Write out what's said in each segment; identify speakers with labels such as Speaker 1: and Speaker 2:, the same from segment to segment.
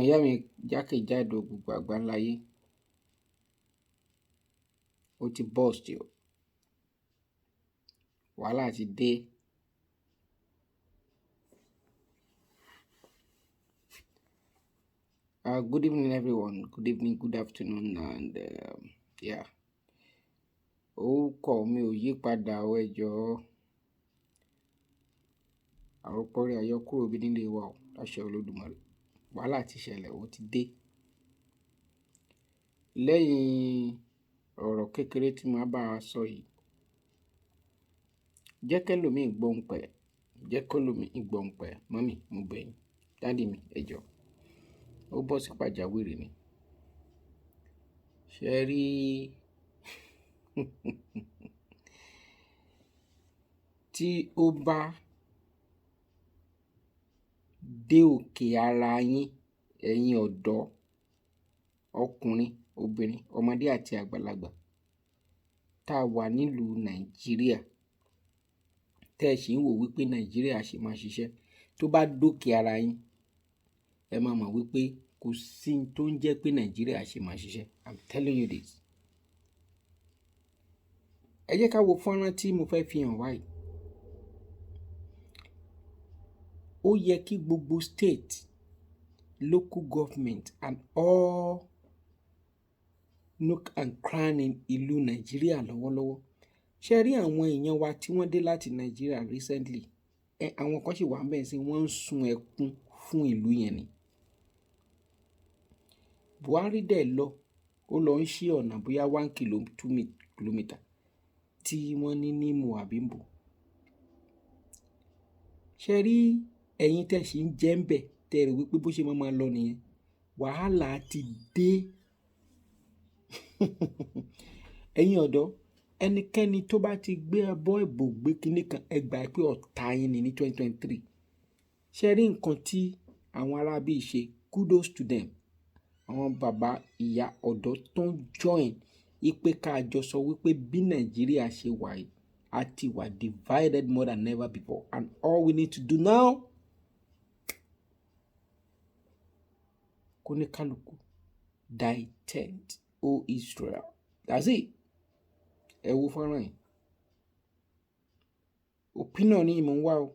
Speaker 1: ìyá mi jákèjádò gbogbo àgbáńláyé ó ti burst o, wàhálà ti dé. Good evening everyone, good evening, good afternoon, and yeah, orúkọ mi ò yí padà o, ẹ jọ̀ọ́ Aropo rẹ̀ ayọ́kúrò bí nílé wa o, láṣẹ Olódùmarè. Wàhálà ti ṣẹlẹ̀, ó ti dé. Lẹ́yìn ọ̀rọ̀ kékeré tí màá bá a sọ yìí, jẹ́ kẹ́lòmíì gbọ́ ń pẹ̀, jẹ́ kẹ́lòmíì gbọ́ ń pẹ̀. Mọ́mì, mo bẹ̀ yín, dádì mi, ẹ jọ̀ọ́, ó bọ́ sí pàjáwìrì ni. Ṣé ẹ rí tí ó bá dé òkè ara yín, ẹ̀yin ọ̀dọ́, ọkùnrin, obìnrin, ọmọdé àti àgbàlagbà tá a wà nílùú Nàìjíríà, tẹ́ ẹ sì ń wò wípé Nàìjíríà ṣì máa ṣiṣẹ́, tó bá dókè ara yín, ẹ máa mọ̀ wípé kò sí tó ń jẹ́ pé Nàìjíríà ṣì máa ṣiṣẹ́. I'm telling you this. Ẹ jẹ́ ká wo fọ́nrán tí mo fẹ́ fi hàn wáyìí. Ó yẹ kí gbogbo state, local government and all nook and cranny ìlú Nàìjíríà lọ́wọ́lọ́wọ́. Ṣé rí àwọn èèyàn wa tí wọ́n dé láti Nàìjíríà recently? Àwọn kan sì wà ń bẹ̀ sí wọ́n ń sun ẹkún fún ìlú yẹn ni. Buhari dẹ̀ lọ, ó lọ ń ṣí ọ̀nà bóyá 1 kilometer tí wọ́n ní ní Moabimbo. Ṣé rí ẹ̀yin tẹ́ sì ń jẹ́ ń bẹ̀ tẹ́ rò wípé bó ṣe máa lọ nìyẹn? Wàhálà ti dé. Ẹ̀yin ọ̀dọ́, ẹnikẹ́ni tó bá ti gbé abọ́ ìbò gbé kinní kan, ẹ gbà pé ọ̀tá yín ni ní 2023. Ṣé rí nǹkan tí àwọn arábí ṣe? Kudos to them. Àwọn bàbá ìyá ọ̀dọ́ tó ń join ipe ká jọ sọ wípé bí Nàìjíríà ṣe wà yìí, a ti wà divided more than ever before, and all we need to do now, kó ní kálukú thy tent, O Israel. That's it. Ẹ wo fọ́nrán yìí. Opinion ni mo ń wá o.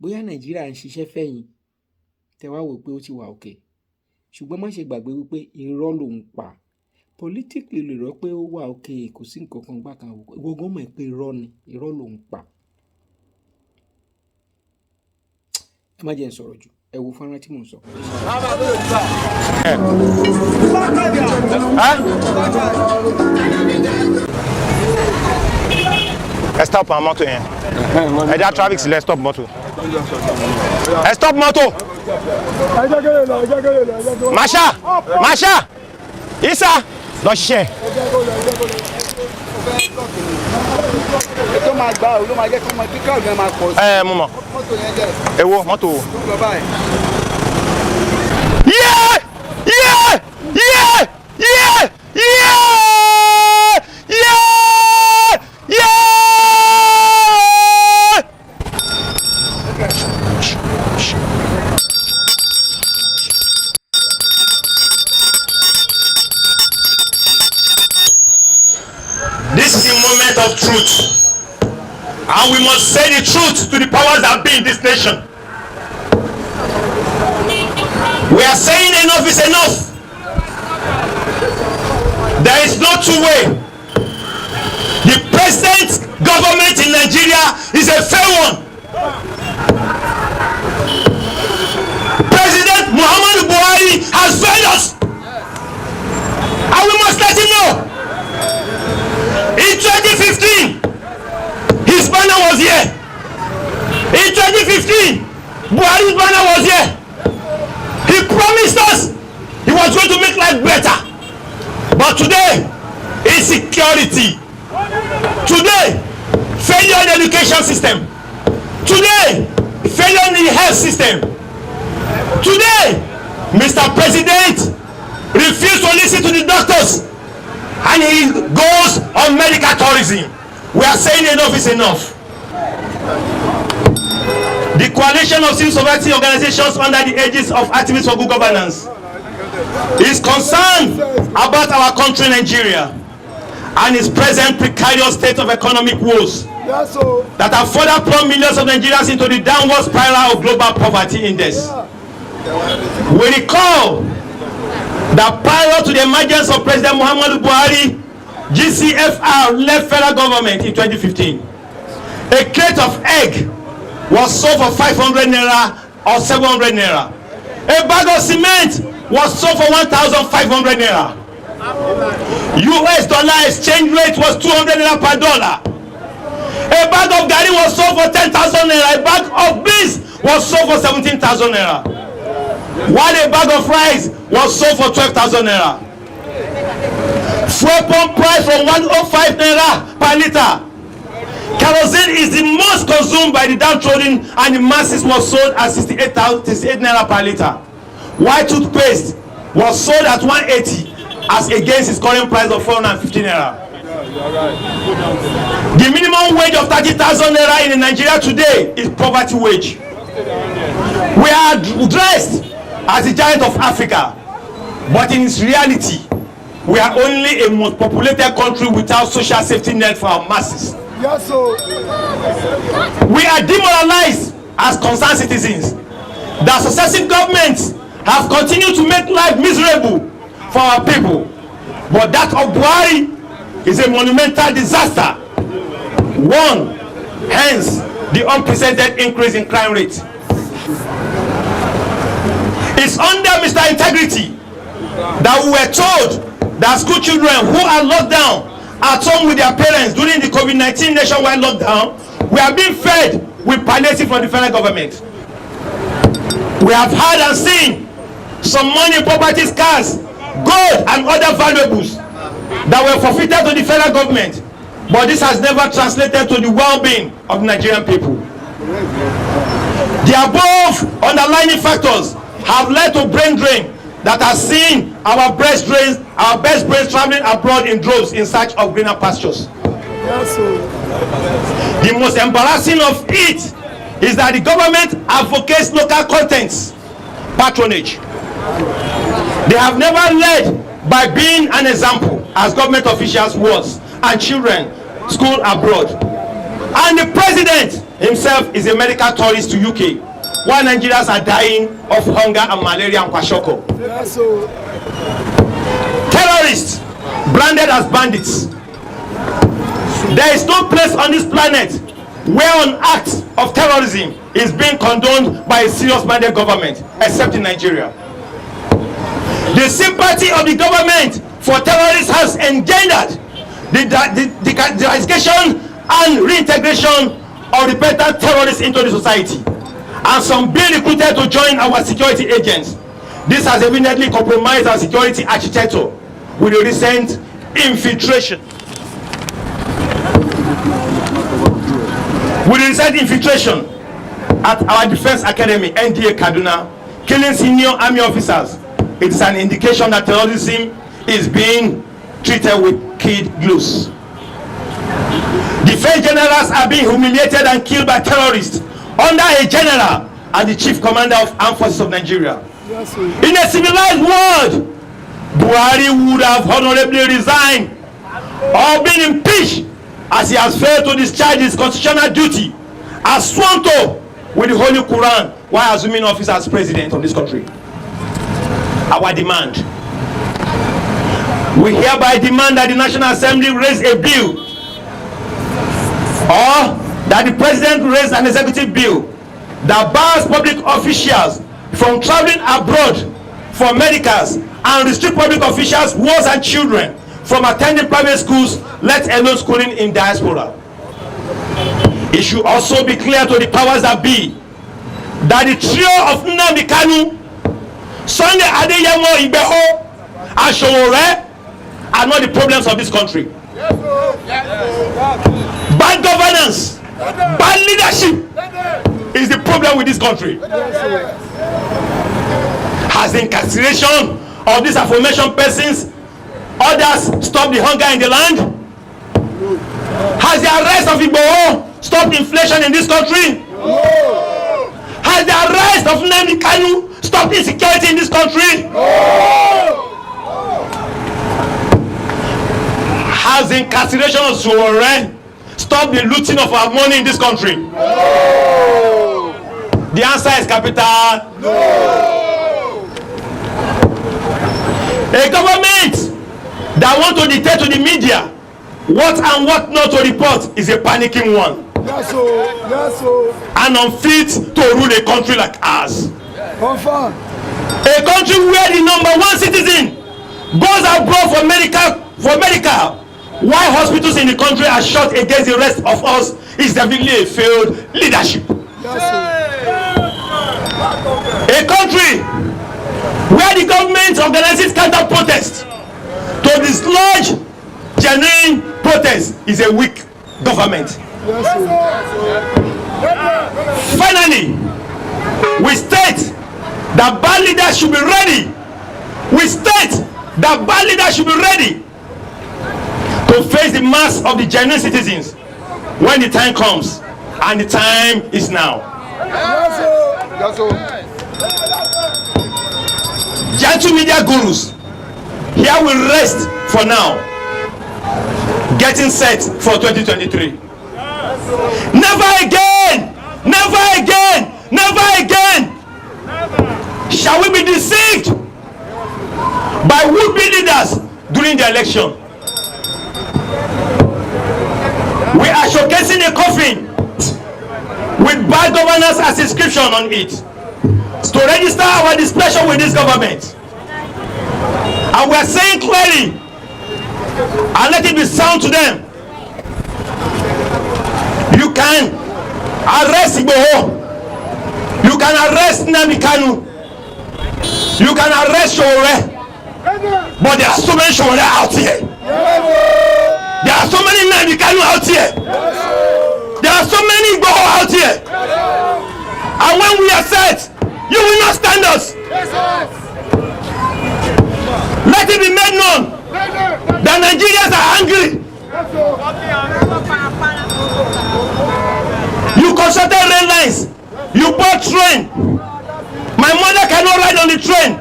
Speaker 1: Bóyá Nàìjíríà ń ṣiṣẹ́ fẹ́yìn, tẹ wá wò pé ó ti wà okay. Ṣùgbọ́n má ṣe gbàgbé wípé irọ́ ló ń pa. Politically lè rọ pé ó wà okay, kò sí nǹkan kan gbà kan. Gbogbo mọ̀ pé irọ́ ni, irọ́ ló ń pa. Ẹ má jẹ́ n sọ̀rọ̀ jù. Ẹ wo fọ́nrán tí mò ń sọ.
Speaker 2: Ẹ stop àwọn mọ́tò yẹn. Ẹ dá traffic sílẹ̀, stop mọ́tò. Ẹ stop mọ́tò. Masha Isa lọ ṣiṣẹ́.
Speaker 3: Ètò máa gbà ó ló máa jẹ́ kí wọ́n kíkà ọ̀dọ́ máa pọ̀ sí.
Speaker 2: Mo mọ̀.
Speaker 3: Mọ́tò yẹn jẹ́.
Speaker 2: Èwo mọ́tò wo?
Speaker 3: Lọ báyìí.
Speaker 2: This is a moment of truth, and we must say the truth to the powers that be in this nation. We are saying enough is enough. There is no two way. The present government in Nigeria is a fair one. President Muhammadu Buhari has failed us, and we must let him know. In 2015, his banner was here. In 2015, Buhari's banner was here. He promised us he was going to make life better. But today, insecurity. Today, failure in the education system. Today, failure in the health system. Today, Mr. President refused to listen to the doctors, and he goes on medical tourism. We are saying enough is enough. The coalition of civil society organizations under the aegis of Activists for Good Governance is concerned about our country, Nigeria, and its present precarious state of economic woes that have further plunged millions of Nigerians into the downward spiral of global poverty index. We recall that prior to the emergence of President Muhammadu Buhari, GCFR left federal government in 2015. A crate of egg was sold for 500 naira or 700 naira. A bag of cement was sold for 1,500 naira. US dollar exchange rate was 200 naira per dollar. A bag of garri was sold for 10,000 naira. A bag of beans was sold for 17,000 naira. While a bag of rice was sold for 12,000 naira. Fuel pump price from 105 naira per liter. Kerosene is the most consumed by the downtrodden, and the masses was sold at 68 naira per liter. While toothpaste was sold at 180 as against its current price of 450 naira. The minimum wage of 30,000 naira in Nigeria today is poverty wage. We are dressed as the giant of Africa, but in its reality, we are only a most populated country without social safety net for our masses.
Speaker 3: Yes, sir.
Speaker 2: We are demoralized as concerned citizens. The successive governments have continued to make life miserable for our people, but that of Buhari is a monumental disaster. One, hence the unprecedented increase in crime rate. It's under Mr. Integrity that we were told that school children who are locked down at home with their parents during the COVID-19 nationwide lockdown were being fed with palliative from the federal government. We have heard and seen some money, properties, cars, gold and other valuables that were forfeited to the federal government, but this has never translated to the well-being of the Nigerian people. The above underlying factors have led to brain drain that has seen our best brains traveling abroad in droves in search of greener pastures.
Speaker 3: Yes, sir.
Speaker 2: The most embarrassing of it is that the government advocates local contents patronage. They have never led by being an example as government officials was, and children school abroad. And the president himself is a medical tourist to UK, while Nigerians are dying of hunger and malaria and kwashiorkor.
Speaker 3: Yes, sir.
Speaker 2: Terrorists branded as bandits. There is no place on this planet where an act of terrorism is being condoned by a serious-minded government, except in Nigeria. The sympathy of the government for terrorists has engendered the eradication and reintegration of repentant terrorists into the society, and some being recruited to join our security agents. This has evidently compromised our security architecture with the recent infiltration. At our Defense Academy, NDA Kaduna, killing senior army officers, it is an indication that terrorism is being treated with kid gloves. Defense generals are being humiliated and killed by terrorists under a general and the chief commander of armed forces of Nigeria.
Speaker 3: Yes, sir.
Speaker 2: In a civilized world, Buhari would have honorably resigned or been impeached, as he has failed to discharge his constitutional duty as sworn to with the Holy Quran while assuming office as president of this country. Our demand: we hereby demand that the National Assembly raise a bill, or that the president raise an executive bill that bars public officials from traveling abroad for medicals and restrict public officials, wives and children from attending private schools, let alone schooling in diaspora. It should also be clear to the powers that be that the trio of Nnamdi Kanu, Sunday Adeyemo Igbeho, and Sowore are not the problems of this country. Bad governance, bad leadership is the problem with this country. Has the incarceration of these aforementioned persons others stopped the hunger in the land? Has the arrest of Igboho stopped inflation in this country?
Speaker 3: No.
Speaker 2: Has the arrest of Nnamdi Kanu stopped insecurity in this country?
Speaker 3: No.
Speaker 2: incarceration of Zuore stop the looting of our money in this country?
Speaker 3: No.
Speaker 2: The answer is capital
Speaker 3: No.
Speaker 2: A government that want to dictate to the media what and what not to report is a panicking one.
Speaker 3: Yes, so. Yes, so.
Speaker 2: And unfit to rule a country like ours.
Speaker 3: Confirm.
Speaker 2: A country where the #1 citizen goes abroad for medical, while hospitals in the country are shut against the rest of us is definitely a failed leadership.
Speaker 3: Yes, so.
Speaker 2: A country where the government organizes counter protest to dislodge genuine protest is a weak government.
Speaker 3: Yes, so.
Speaker 2: Finally, we state that bad leaders should be ready. We state that bad leaders should be ready to face the mass of the genuine citizens when the time comes, and the time is now.
Speaker 3: Yes, so. Yes, so.
Speaker 2: Gentle media gurus, here we rest for now, getting set for 2023. Never again, never again, never again shall we be deceived by would-be leaders during the election. We are showcasing a coffin with bad governance as inscription on it to register our displeasure with this government. And we are saying clearly, and let it be sound to them, you can arrest Igboho, you can arrest Nnamdi Kanu, you can arrest Sowore, but there are so many Sowore out here. There are so many Nnamdi Kanu out here. There are so many Igboho out here. And when we are set, you will not stand us. Let it be made known that Nigerians are angry. You constructed rail lines. You bought train. My mother cannot ride on the train.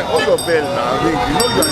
Speaker 4: Hold your bell now. You know you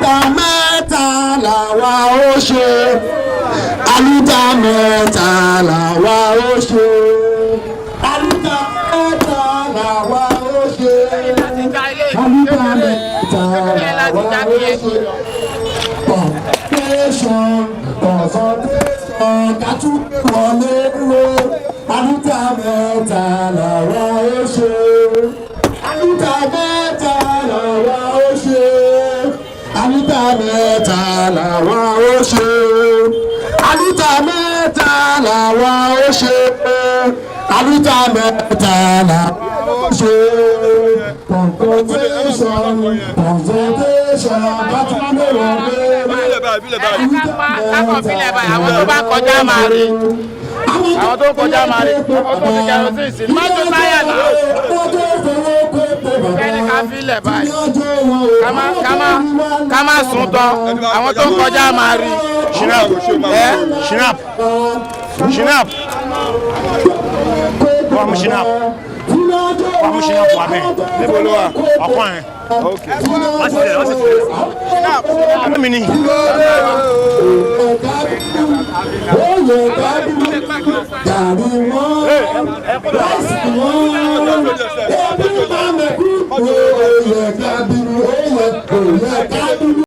Speaker 2: àlùtà mẹ́ta làwa ó ṣe àlùtà mẹ́ta làwa ó ṣe àlùtà mẹ́ta làwa ó ṣe àlùtà mẹ́ta làwa ó ṣe. Consultation kàtúndé wọlé wo àlùtà mẹ́ta làwa ó ṣe àlùtà mẹ́ta làwa ó ṣe àlùtà mẹ́ta làwa ó ṣe àlùtà mẹ́ta làwa ó ṣe àlùtà mẹ́ta làwa ó ṣe. Consultation kàtúndé wọlé
Speaker 5: kákan fílẹ̀ báyìí àwọn tó bá kọjá máa rí àwọn tó kọjá máa rí ọkọ̀ tó ti kẹrù sí ìsìn mọ́tò táyà náà kẹ́ni ká fílẹ̀ báyìí ká má sùn tán àwọn tó kọjá máa rí.
Speaker 2: Shinap wà mú shinap wà bẹ́ẹ̀ níbo ló wà ọ̀pọ̀ yẹn wọ́n ti tẹ̀lé shinap mi ni.